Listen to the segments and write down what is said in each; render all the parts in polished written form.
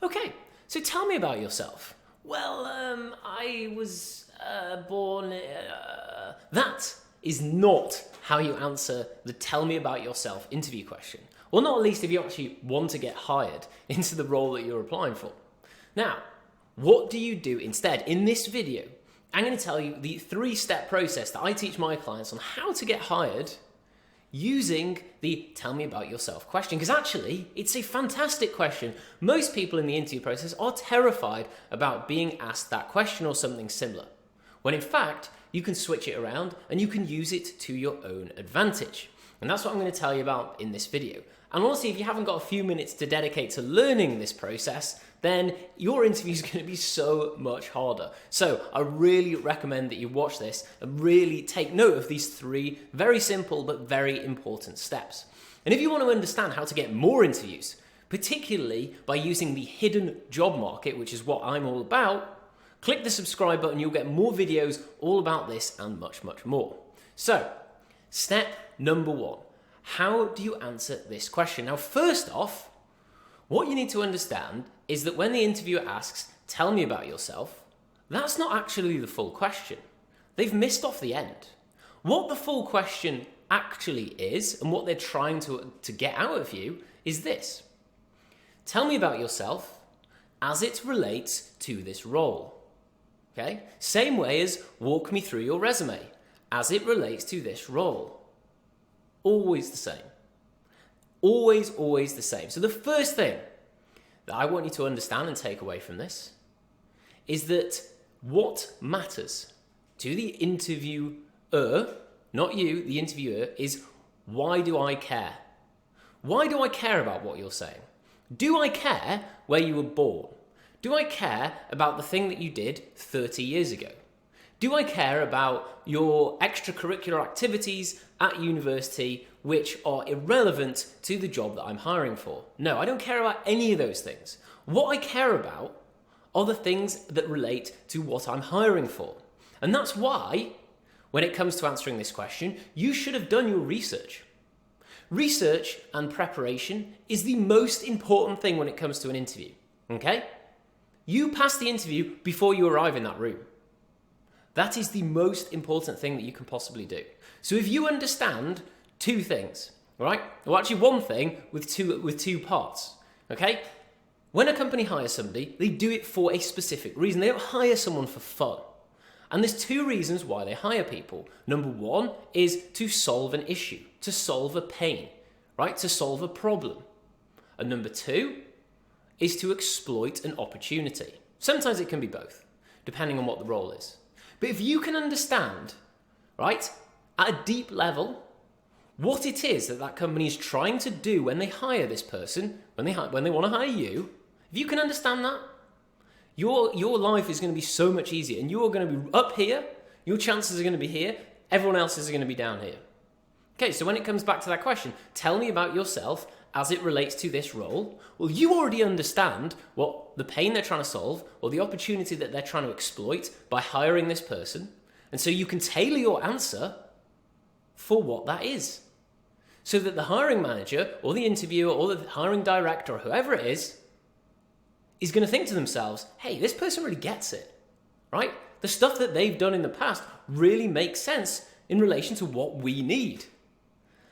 Okay, so tell me about yourself. Well, I was born... That is not how you answer the tell me about yourself interview question. Well, not least if you actually want to get hired into the role that you're applying for. Now, what do you do instead? In this video, I'm going to tell you the 3-step process that I teach my clients on how to get hired using the tell me about yourself question. Because actually, it's a fantastic question. Most people in the interview process are terrified about being asked that question or something similar. When in fact, you can switch it around and you can use it to your own advantage. And that's what I'm going to tell you about in this video. And honestly, if you haven't got a few minutes to dedicate to learning this process, then your interview is going to be so much harder. So I really recommend that you watch this and really take note of these 3 very simple but very important steps. And if you want to understand how to get more interviews, particularly by using the hidden job market, which is what I'm all about, click the subscribe button. You'll get more videos all about this and much, much more. So, step number 1. How do you answer this question? Now, first off, what you need to understand is that when the interviewer asks, tell me about yourself, that's not actually the full question. They've missed off the end. What the full question actually is, and what they're trying to get out of you, is this. Tell me about yourself as it relates to this role. Okay? Same way as walk me through your resume as it relates to this role. Always the same. Always, always the same. So the first thing that I want you to understand and take away from this is that what matters to the interviewer, not you, the interviewer, is why do I care? Why do I care about what you're saying? Do I care where you were born? Do I care about the thing that you did 30 years ago? Do I care about your extracurricular activities at university which are irrelevant to the job that I'm hiring for? No, I don't care about any of those things. What I care about are the things that relate to what I'm hiring for. And that's why, when it comes to answering this question, you should have done your research. Research and preparation is the most important thing when it comes to an interview, okay? You pass the interview before you arrive in that room. That is the most important thing that you can possibly do. So if you understand 2 things, right? Well, actually 1 thing with two parts, okay? When a company hires somebody, they do it for a specific reason. They don't hire someone for fun. And there's 2 reasons why they hire people. Number 1 is to solve an issue, to solve a pain, right? To solve a problem. And number 2 is to exploit an opportunity. Sometimes it can be both, depending on what the role is. But if you can understand, right, at a deep level, what it is that company is trying to do when they hire this person, when they want to hire you, if you can understand that, your life is going to be so much easier, and you're going to be up here, your chances are going to be here, everyone else's are going to be down here. Okay, so when it comes back to that question, tell me about yourself as it relates to this role. Well, you already understand what the pain they're trying to solve or the opportunity that they're trying to exploit by hiring this person. And so you can tailor your answer for what that is. So that the hiring manager or the interviewer or the hiring director or whoever it is going to think to themselves, hey, this person really gets it, right? The stuff that they've done in the past really makes sense in relation to what we need.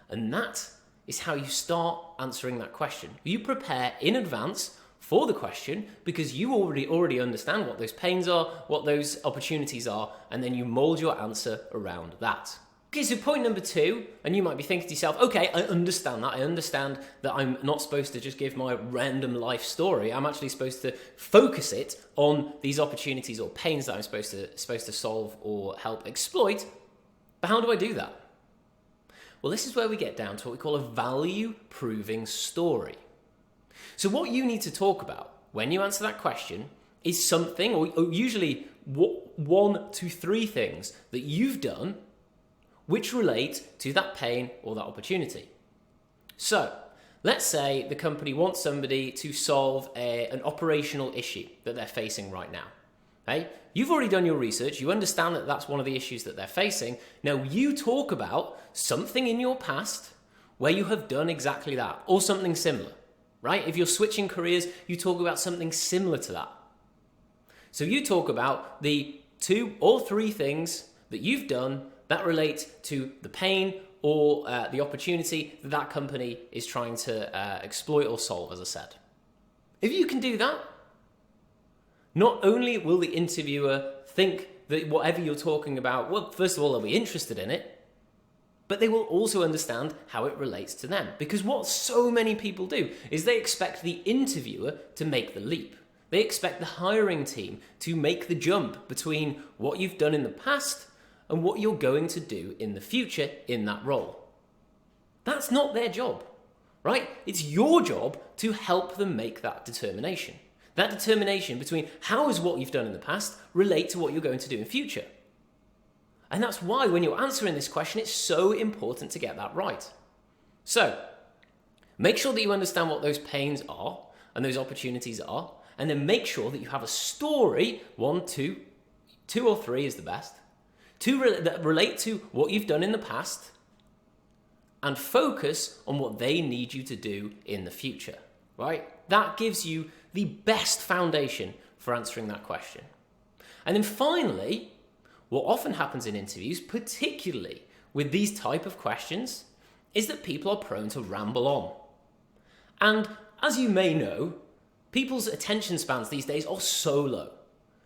And that is how you start answering that question. You prepare in advance for the question because you already understand what those pains are, what those opportunities are, and then you mold your answer around that. Okay, so point number 2, and you might be thinking to yourself, okay, I understand that. I understand that I'm not supposed to just give my random life story. I'm actually supposed to focus it on these opportunities or pains that I'm supposed to solve or help exploit. But how do I do that? Well, this is where we get down to what we call a value-proving story. So what you need to talk about when you answer that question is something, or usually 1 to 3 things that you've done which relate to that pain or that opportunity. So, let's say the company wants somebody to solve an operational issue that they're facing right now. Okay? You've already done your research. You understand that that's one of the issues that they're facing. Now you talk about something in your past where you have done exactly that or something similar. right? If you're switching careers, you talk about something similar to that. So you talk about the 2 or 3 things that you've done that relate to the pain or the opportunity that that company is trying to exploit or solve, as I said. If you can do that, not only will the interviewer think that whatever you're talking about, well, first of all, they'll be interested in it, but they will also understand how it relates to them. Because what so many people do is they expect the interviewer to make the leap. They expect the hiring team to make the jump between what you've done in the past and what you're going to do in the future in that role. That's not their job, right? It's your job to help them make that determination. That determination between how is what you've done in the past relate to what you're going to do in future. And that's why when you're answering this question, it's so important to get that right. So, make sure that you understand what those pains are and those opportunities are, and then make sure that you have a story, 1, 2 or 3 is the best, that relate to what you've done in the past, and focus on what they need you to do in the future, right? That gives you the best foundation for answering that question. And then finally, what often happens in interviews, particularly with these type of questions, is that people are prone to ramble on. And as you may know, people's attention spans these days are so low.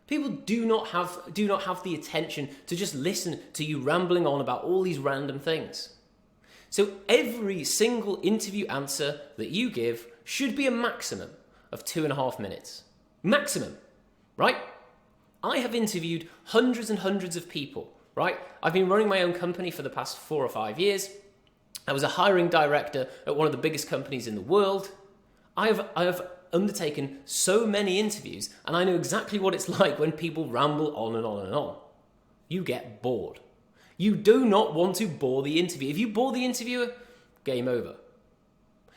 People do not have the attention to just listen to you rambling on about all these random things. So every single interview answer that you give should be a maximum of 2.5 minutes. Maximum, right? I have interviewed hundreds and hundreds of people, right? I've been running my own company for the past 4 or 5 years. I was a hiring director at one of the biggest companies in the world. I have undertaken so many interviews, and I know exactly what it's like when people ramble on and on and on. You get bored. You do not want to bore the interviewer. If you bore the interviewer, game over.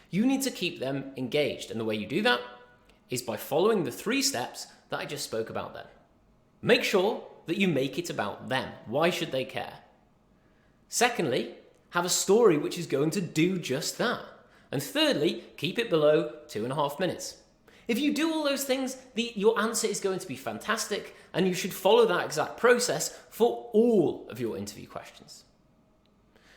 You need to keep them engaged, and the way you do that is by following the 3 steps that I just spoke about then. Make sure that you make it about them. Why should they care? Secondly, have a story which is going to do just that. And thirdly, keep it below 2.5 minutes. If you do all those things, your answer is going to be fantastic, and you should follow that exact process for all of your interview questions.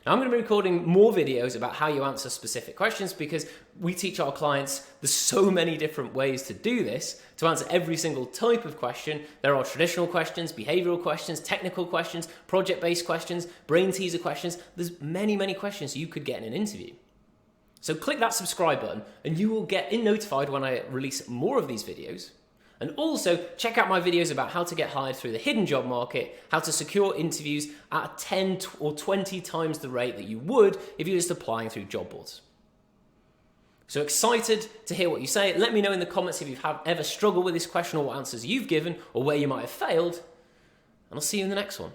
Now, I'm going to be recording more videos about how you answer specific questions because we teach our clients there's so many different ways to do this, to answer every single type of question. There are traditional questions, behavioral questions, technical questions, project-based questions, brain teaser questions. There's many, many questions you could get in an interview. So click that subscribe button and you will get notified when I release more of these videos. And also check out my videos about how to get hired through the hidden job market, how to secure interviews at 10 or 20 times the rate that you would if you're just applying through job boards. So excited to hear what you say. Let me know in the comments if you've ever struggled with this question or what answers you've given or where you might have failed. And I'll see you in the next one.